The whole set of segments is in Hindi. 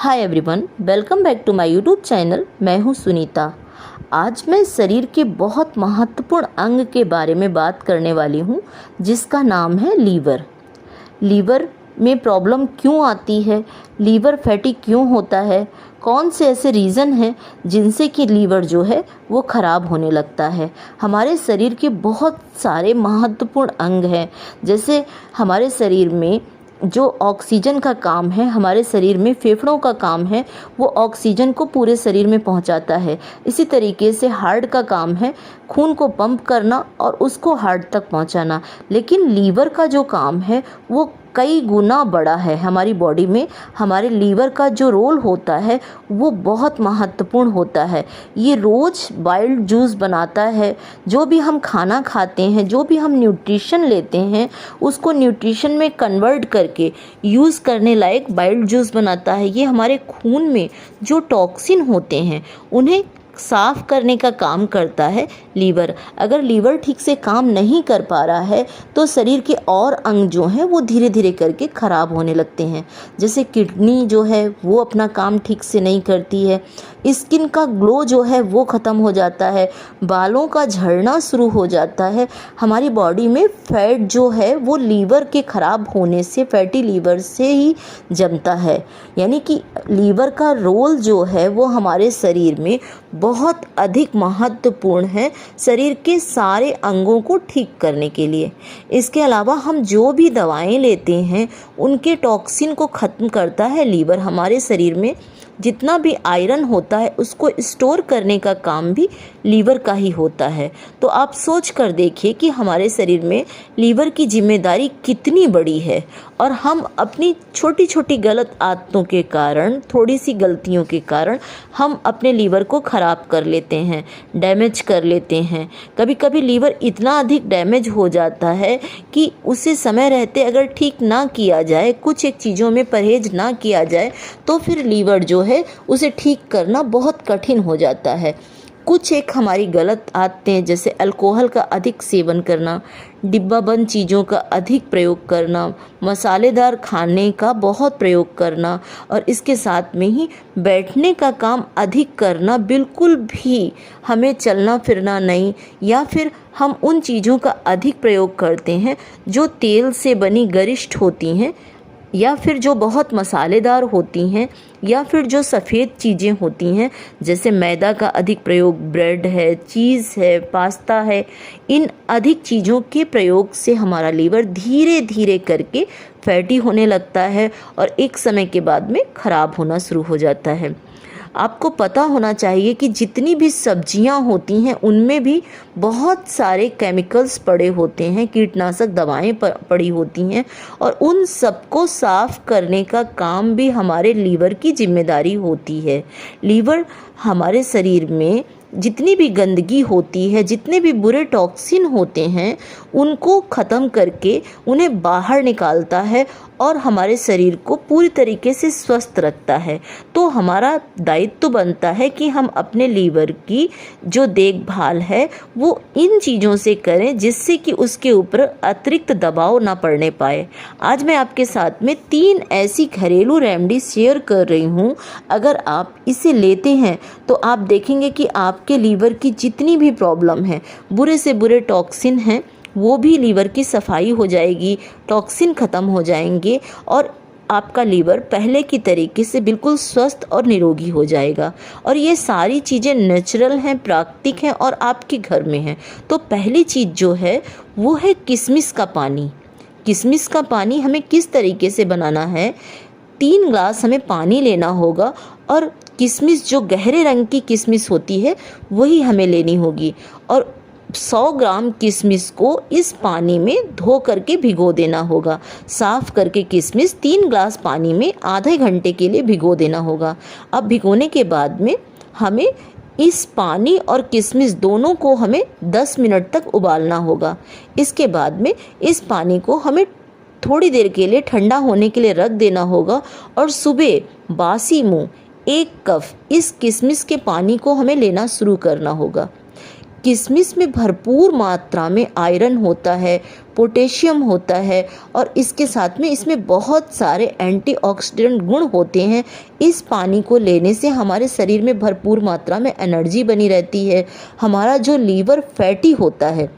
Hi everyone, welcome back to my YouTube channel. मैं हूं सुनीता। आज मैं शरीर के बहुत महत्वपूर्ण अंग के बारे में बात करने वाली हूं, जिसका नाम है लीवर। लीवर में प्रॉब्लम क्यों आती है, लीवर फैटी क्यों होता है, कौन से ऐसे रीज़न हैं जिनसे कि लीवर जो है वो ख़राब होने लगता है। हमारे शरीर के बहुत सारे महत्वपूर्ण अंग हैं, जैसे हमारे शरीर में जो ऑक्सीजन का काम है, हमारे शरीर में फेफड़ों का काम है, वो ऑक्सीजन को पूरे शरीर में पहुंचाता है। इसी तरीके से हार्ट का काम है खून को पंप करना और उसको हार्ट तक पहुंचाना। लेकिन लीवर का जो काम है वो कई गुना बड़ा है हमारी बॉडी में। हमारे लीवर का जो रोल होता है वो बहुत महत्वपूर्ण होता है। ये रोज़ बाइल्ड जूस बनाता है। जो भी हम खाना खाते हैं, जो भी हम न्यूट्रिशन लेते हैं, उसको न्यूट्रिशन में कन्वर्ट करके यूज़ करने लायक बाइल्ड जूस बनाता है। ये हमारे खून में जो टॉक्सिन होते हैं उन्हें साफ़ करने का काम करता है लीवर। अगर लीवर ठीक से काम नहीं कर पा रहा है तो शरीर के और अंग जो हैं वो धीरे धीरे करके ख़राब होने लगते हैं। जैसे किडनी जो है वो अपना काम ठीक से नहीं करती है, स्किन का ग्लो जो है वो ख़त्म हो जाता है, बालों का झड़ना शुरू हो जाता है। हमारी बॉडी में फैट जो है वो लीवर के ख़राब होने से, फैटी लीवर से ही जमता है। यानी कि लीवर का रोल जो है वो हमारे शरीर में बहुत अधिक महत्वपूर्ण है, शरीर के सारे अंगों को ठीक करने के लिए। इसके अलावा हम जो भी दवाएं लेते हैं उनके टॉक्सिन को ख़त्म करता है लीवर। हमारे शरीर में जितना भी आयरन होता है उसको स्टोर करने का काम भी लीवर का ही होता है। तो आप सोच कर देखिए कि हमारे शरीर में लीवर की जिम्मेदारी कितनी बड़ी है, और हम अपनी छोटी छोटी गलत आदतों के कारण, थोड़ी सी गलतियों के कारण हम अपने लीवर को ख़राब कर लेते हैं, डैमेज कर लेते हैं। कभी कभी लीवर इतना अधिक डैमेज हो जाता है कि उसे समय रहते अगर ठीक ना किया जाए, कुछ एक चीज़ों में परहेज ना किया जाए, तो फिर लीवर जो है उसे ठीक करना बहुत कठिन हो जाता है। कुछ एक हमारी गलत आदतें, जैसे अल्कोहल का अधिक सेवन करना, डिब्बाबंद चीज़ों का अधिक प्रयोग करना, मसालेदार खाने का बहुत प्रयोग करना, और इसके साथ में ही बैठने का काम अधिक करना, बिल्कुल भी हमें चलना फिरना नहीं, या फिर हम उन चीज़ों का अधिक प्रयोग करते हैं जो तेल से बनी गरिष्ठ होती हैं, या फिर जो बहुत मसालेदार होती हैं, या फिर जो सफ़ेद चीज़ें होती हैं, जैसे मैदा का अधिक प्रयोग, ब्रेड है, चीज़ है, पास्ता है। इन अधिक चीज़ों के प्रयोग से हमारा लीवर धीरे धीरे करके फैटी होने लगता है और एक समय के बाद में ख़राब होना शुरू हो जाता है। आपको पता होना चाहिए कि जितनी भी सब्जियां होती हैं उनमें भी बहुत सारे केमिकल्स पड़े होते हैं, कीटनाशक दवाएं पड़ी होती हैं, और उन सबको साफ़ करने का काम भी हमारे लीवर की जिम्मेदारी होती है। लीवर हमारे शरीर में जितनी भी गंदगी होती है, जितने भी बुरे टॉक्सिन होते हैं, उनको ख़त्म करके उन्हें बाहर निकालता है और हमारे शरीर को पूरी तरीके से स्वस्थ रखता है। तो हमारा दायित्व बनता है कि हम अपने लीवर की जो देखभाल है वो इन चीज़ों से करें, जिससे कि उसके ऊपर अतिरिक्त दबाव ना पड़ने पाए। आज मैं आपके साथ में 3 ऐसी घरेलू रेमेडी शेयर कर रही हूँ। अगर आप इसे लेते हैं तो आप देखेंगे कि आपके लीवर की जितनी भी प्रॉब्लम है, बुरे से बुरे टॉक्सिन हैं, वो भी लीवर की सफाई हो जाएगी, टॉक्सिन ख़त्म हो जाएंगे, और आपका लीवर पहले की तरीके से बिल्कुल स्वस्थ और निरोगी हो जाएगा। और ये सारी चीज़ें नेचुरल हैं, प्राकृतिक हैं और आपके घर में हैं। तो पहली चीज़ जो है वो है किशमिश का पानी। किशमिश का पानी हमें किस तरीके से बनाना है, 3 ग्लास हमें पानी लेना होगा, और किशमिश जो गहरे रंग की किशमिश होती है वही हमें लेनी होगी, और 100 ग्राम किशमिश को इस पानी में धो करके भिगो देना होगा। साफ़ करके किशमिश 3 ग्लास पानी में आधे घंटे के लिए भिगो देना होगा। अब भिगोने के बाद में हमें इस पानी और किशमिश दोनों को हमें 10 मिनट तक उबालना होगा। इसके बाद में इस पानी को हमें थोड़ी देर के लिए ठंडा होने के लिए रख देना होगा, और सुबह बासी मुँह 1 कप इस किशमिश के पानी को हमें लेना शुरू करना होगा। किशमिश में भरपूर मात्रा में आयरन होता है, पोटेशियम होता है और इसके साथ में इसमें बहुत सारे एंटीऑक्सीडेंट गुण होते हैं। इस पानी को लेने से हमारे शरीर में भरपूर मात्रा में एनर्जी बनी रहती है। हमारा जो लीवर फैटी होता है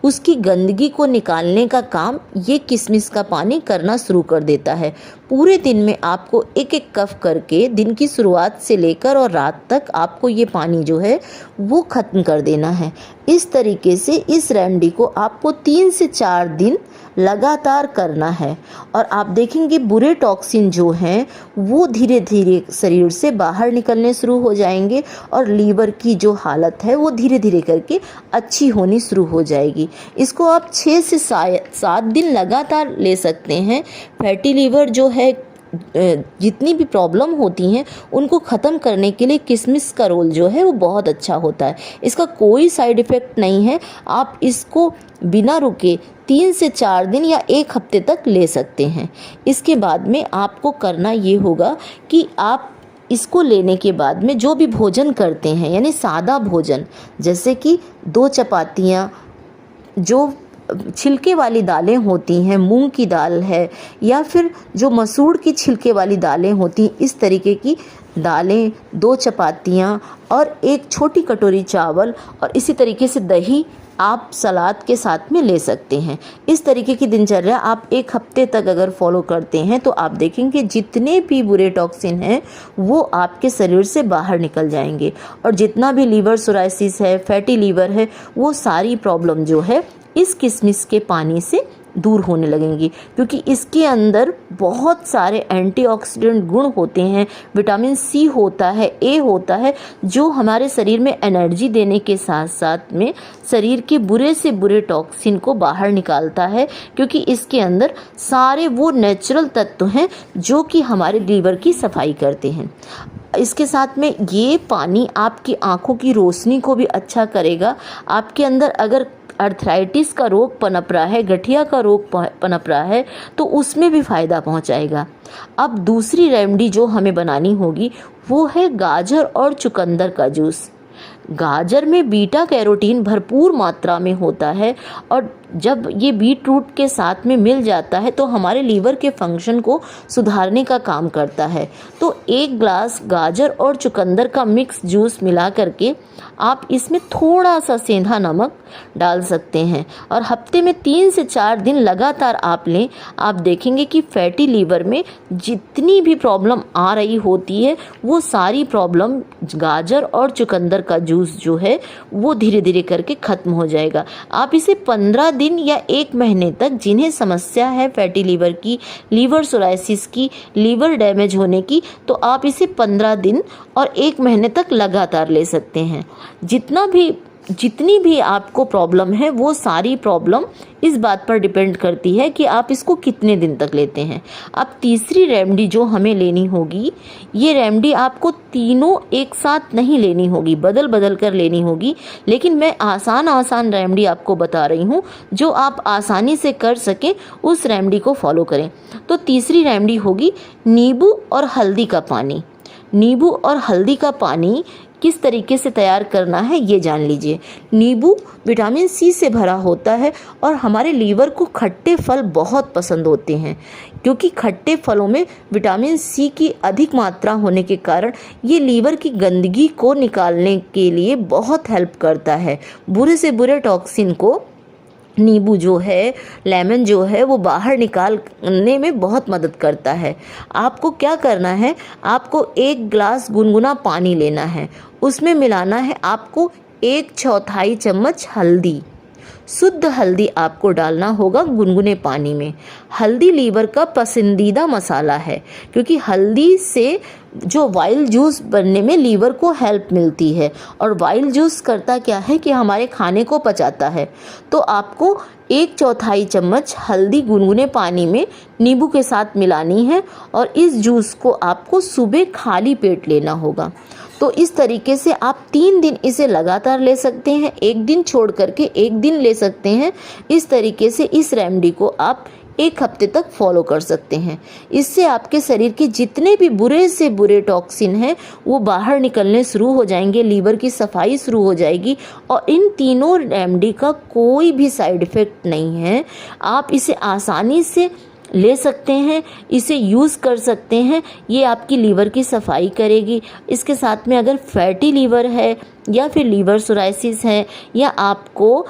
उसकी गंदगी को निकालने का काम ये किशमिश का पानी करना शुरू कर देता है। पूरे दिन में आपको एक एक कप करके दिन की शुरुआत से लेकर और रात तक आपको ये पानी जो है वो ख़त्म कर देना है। इस तरीके से इस रेमेडी को आपको 3 से 4 दिन लगातार करना है और आप देखेंगे बुरे टॉक्सिन जो हैं वो धीरे धीरे शरीर से बाहर निकलने शुरू हो जाएंगे और लीवर की जो हालत है वो धीरे धीरे करके अच्छी होनी शुरू हो जाएगी। इसको आप 6 से 7 दिन लगातार ले सकते हैं। फैटी लीवर जो है जितनी भी प्रॉब्लम होती हैं उनको ख़त्म करने के लिए किशमिश का रोल जो है वो बहुत अच्छा होता है। इसका कोई साइड इफ़ेक्ट नहीं है। आप इसको बिना रुके 3 से 4 दिन या 1 हफ्ते तक ले सकते हैं। इसके बाद में आपको करना ये होगा कि आप इसको लेने के बाद में जो भी भोजन करते हैं यानी सादा भोजन, जैसे कि 2 चपातियाँ, जो छिलके वाली दालें होती हैं, मूंग की दाल है या फिर जो मसूर की छिलके वाली दालें होती हैं, इस तरीके की दालें, 2 चपातियाँ और 1 छोटी कटोरी चावल और इसी तरीके से दही आप सलाद के साथ में ले सकते हैं। इस तरीके की दिनचर्या आप 1 हफ्ते तक अगर फॉलो करते हैं तो आप देखेंगे जितने भी बुरे टॉक्सिन हैं वो आपके शरीर से बाहर निकल जाएंगे और जितना भी लीवर सोराइसिस है, फैटी लीवर है, वो सारी प्रॉब्लम जो है इस किशमिश के पानी से दूर होने लगेंगी, क्योंकि इसके अंदर बहुत सारे एंटीऑक्सीडेंट गुण होते हैं। विटामिन सी होता है, ए होता है, जो हमारे शरीर में एनर्जी देने के साथ साथ में शरीर के बुरे से बुरे टॉक्सिन को बाहर निकालता है, क्योंकि इसके अंदर सारे वो नेचुरल तत्व हैं जो कि हमारे लीवर की सफाई करते हैं। इसके साथ में ये पानी आपकी आँखों की रोशनी को भी अच्छा करेगा। आपके अंदर अगर अर्थराइटिस का रोग पनप रहा है, गठिया का रोग पनप रहा है, तो उसमें भी फ़ायदा पहुंचाएगा। अब दूसरी रेमेडी जो हमें बनानी होगी वो है गाजर और चुकंदर का जूस। गाजर में बीटा कैरोटीन भरपूर मात्रा में होता है और जब ये बीट रूट के साथ में मिल जाता है तो हमारे लीवर के फंक्शन को सुधारने का काम करता है। तो 1 ग्लास गाजर और चुकंदर का मिक्स जूस मिला करके आप इसमें थोड़ा सा सेंधा नमक डाल सकते हैं और हफ्ते में 3 से 4 दिन लगातार आप लें। आप देखेंगे कि फैटी लीवर में जितनी भी प्रॉब्लम आ रही होती है वो सारी प्रॉब्लम गाजर और चुकंदर का जूस जो है वो धीरे धीरे करके ख़त्म हो जाएगा। आप इसे 15 दिन या 1 महीने तक, जिन्हें समस्या है फैटी लीवर की, लीवर सोराइसिस की, लीवर डैमेज होने की, तो आप इसे 15 दिन और 1 महीने तक लगातार ले सकते हैं। जितनी भी आपको प्रॉब्लम है वो सारी प्रॉब्लम इस बात पर डिपेंड करती है कि आप इसको कितने दिन तक लेते हैं। अब तीसरी रेमेडी जो हमें लेनी होगी, ये रेमेडी आपको तीनों एक साथ नहीं लेनी होगी, बदल बदल कर लेनी होगी, लेकिन मैं आसान रेमेडी आपको बता रही हूँ जो आप आसानी से कर सकें, उस रेमेडी को फॉलो करें। तो तीसरी रेमेडी होगी नींबू और हल्दी का पानी। नींबू और हल्दी का पानी किस तरीके से तैयार करना है ये जान लीजिए। नींबू विटामिन सी से भरा होता है और हमारे लीवर को खट्टे फल बहुत पसंद होते हैं, क्योंकि खट्टे फलों में विटामिन सी की अधिक मात्रा होने के कारण ये लीवर की गंदगी को निकालने के लिए बहुत हेल्प करता है। बुरे से बुरे टॉक्सिन को नींबू जो है, लेमन जो है, वो बाहर निकालने में बहुत मदद करता है। आपको क्या करना है, आपको 1 ग्लास गुनगुना पानी लेना है, उसमें मिलाना है आपको 1/4 चम्मच हल्दी। शुद्ध हल्दी आपको डालना होगा गुनगुने पानी में। हल्दी लीवर का पसंदीदा मसाला है, क्योंकि हल्दी से जो वाइल्ड जूस बनने में लीवर को हेल्प मिलती है, और वाइल्ड जूस करता क्या है कि हमारे खाने को पचाता है। तो आपको 1/4 चम्मच हल्दी गुनगुने पानी में नींबू के साथ मिलानी है और इस जूस को आपको सुबह खाली पेट लेना होगा। तो इस तरीके से आप 3 दिन इसे लगातार ले सकते हैं, 1 दिन छोड़ करके 1 दिन ले सकते हैं। इस तरीके से इस रेमेडी को आप 1 हफ्ते तक फॉलो कर सकते हैं। इससे आपके शरीर के जितने भी बुरे से बुरे टॉक्सिन हैं वो बाहर निकलने शुरू हो जाएंगे, लीवर की सफाई शुरू हो जाएगी और इन तीनों रेमेडी का कोई भी साइड इफ़ेक्ट नहीं है। आप इसे आसानी से ले सकते हैं, इसे यूज़ कर सकते हैं। ये आपकी लीवर की सफाई करेगी। इसके साथ में अगर फैटी लीवर है या फिर लीवर सोराइसिस है या आपको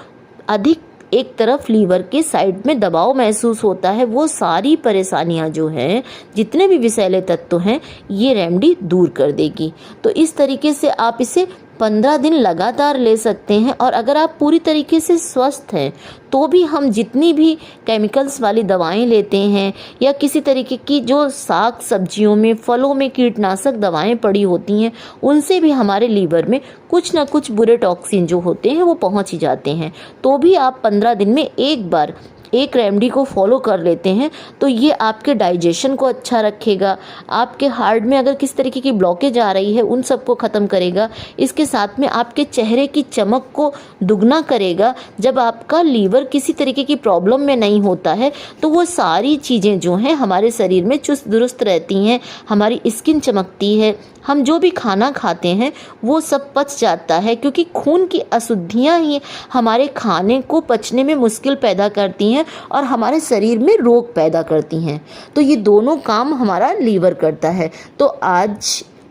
अधिक एक तरफ लीवर के साइड में दबाव महसूस होता है, वो सारी परेशानियां जो हैं, जितने भी विषैले तत्व हैं, ये रेमेडी दूर कर देगी। तो इस तरीके से आप इसे 15 दिन लगातार ले सकते हैं। और अगर आप पूरी तरीके से स्वस्थ हैं तो भी हम जितनी भी केमिकल्स वाली दवाएं लेते हैं या किसी तरीके की जो साग सब्जियों में फलों में कीटनाशक दवाएं पड़ी होती हैं, उनसे भी हमारे लीवर में कुछ ना कुछ बुरे टॉक्सिन जो होते हैं वो पहुंच ही जाते हैं। तो भी आप 15 दिन में एक बार एक रेमेडी को फॉलो कर लेते हैं तो ये आपके डाइजेशन को अच्छा रखेगा, आपके हार्ट में अगर किस तरीके की ब्लॉकेज आ रही है उन सबको ख़त्म करेगा। इसके साथ में आपके चेहरे की चमक को दुगना करेगा। जब आपका लीवर किसी तरीके की प्रॉब्लम में नहीं होता है तो वो सारी चीज़ें जो हैं हमारे शरीर में चुस्त दुरुस्त रहती हैं, हमारी स्किन चमकती है, हम जो भी खाना खाते हैं वो सब पच जाता है, क्योंकि खून की अशुद्धियाँ ही हमारे खाने को पचने में मुश्किल पैदा करती हैं और हमारे शरीर में रोग पैदा करती हैं। तो ये दोनों काम हमारा लीवर करता है। तो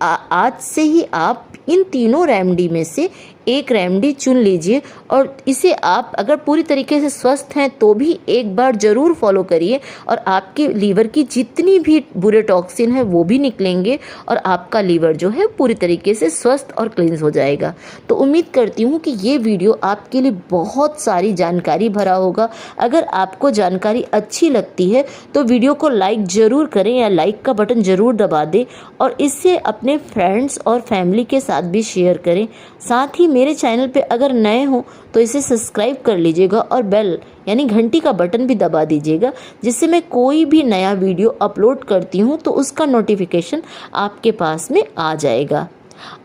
आज से ही आप इन तीनों रेमेडी में से एक रेमेडी चुन लीजिए और इसे आप अगर पूरी तरीके से स्वस्थ हैं तो भी एक बार ज़रूर फॉलो करिए और आपके लीवर की जितनी भी बुरे टॉक्सिन है वो भी निकलेंगे और आपका लीवर जो है पूरी तरीके से स्वस्थ और क्लींस हो जाएगा। तो उम्मीद करती हूँ कि ये वीडियो आपके लिए बहुत सारी जानकारी भरा होगा। अगर आपको जानकारी अच्छी लगती है तो वीडियो को लाइक ज़रूर करें या लाइक का बटन ज़रूर दबा दें और इससे अपने फ्रेंड्स और फैमिली के साथ भी शेयर करें। साथ ही मेरे चैनल पे अगर नए हो तो इसे सब्सक्राइब कर लीजिएगा और बेल यानी घंटी का बटन भी दबा दीजिएगा, जिससे मैं कोई भी नया वीडियो अपलोड करती हूँ तो उसका नोटिफिकेशन आपके पास में आ जाएगा।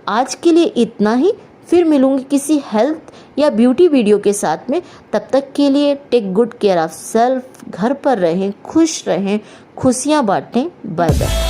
आज के लिए इतना ही, फिर मिलूँगी किसी हेल्थ या ब्यूटी वीडियो के साथ में। तब तक के लिए take good care of self. घर पर रहें, खुश रहें, खुशियाँ बांटें। Bye bye.